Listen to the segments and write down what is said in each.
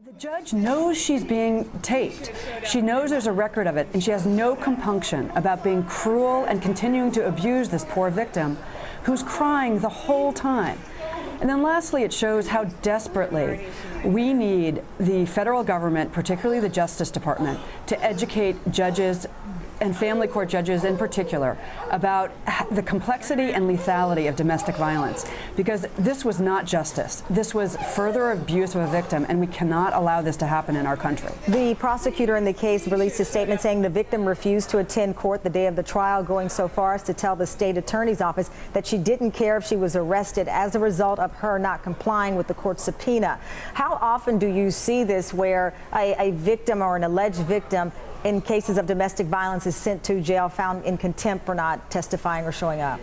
The judge knows she's being taped. She knows there's a record of it, and she has no compunction about being cruel and continuing to abuse this poor victim who's crying the whole time. And then lastly, it shows how desperately we need the federal government, particularly the Justice Department, to educate judges and family court judges in particular about the complexity and lethality of domestic violence, because this was not justice. This was further abuse of a victim, and we cannot allow this to happen in our country. The prosecutor in the case released a statement saying the victim refused to attend court the day of the trial, going so far as to tell the state attorney's office that she didn't care if she was arrested as a result of her not complying with the court subpoena. How often do you see this where a victim or an alleged victim in cases of domestic violence is sent to jail, found in contempt for not testifying or showing up?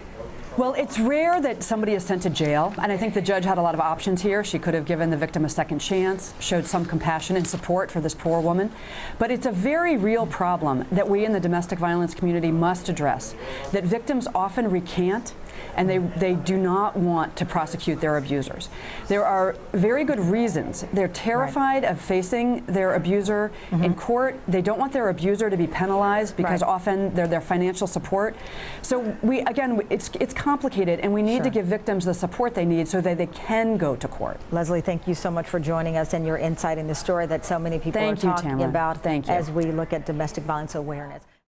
Well, it's rare that somebody is sent to jail, and I think the judge had a lot of options here. She could have given the victim a second chance, showed some compassion and support for this poor woman. But it's a very real problem that we in the domestic violence community must address, that victims often recant, and they do not want to prosecute their abusers. There are very good reasons. They're terrified of facing their abuser in court. They don't want their abuser to be penalized because often they're their financial support. So it's complicated, and we need to give victims the support they need so that they can go to court. Leslie, thank you so much for joining us and your insight in the story that so many people are talking about as we look at domestic violence awareness.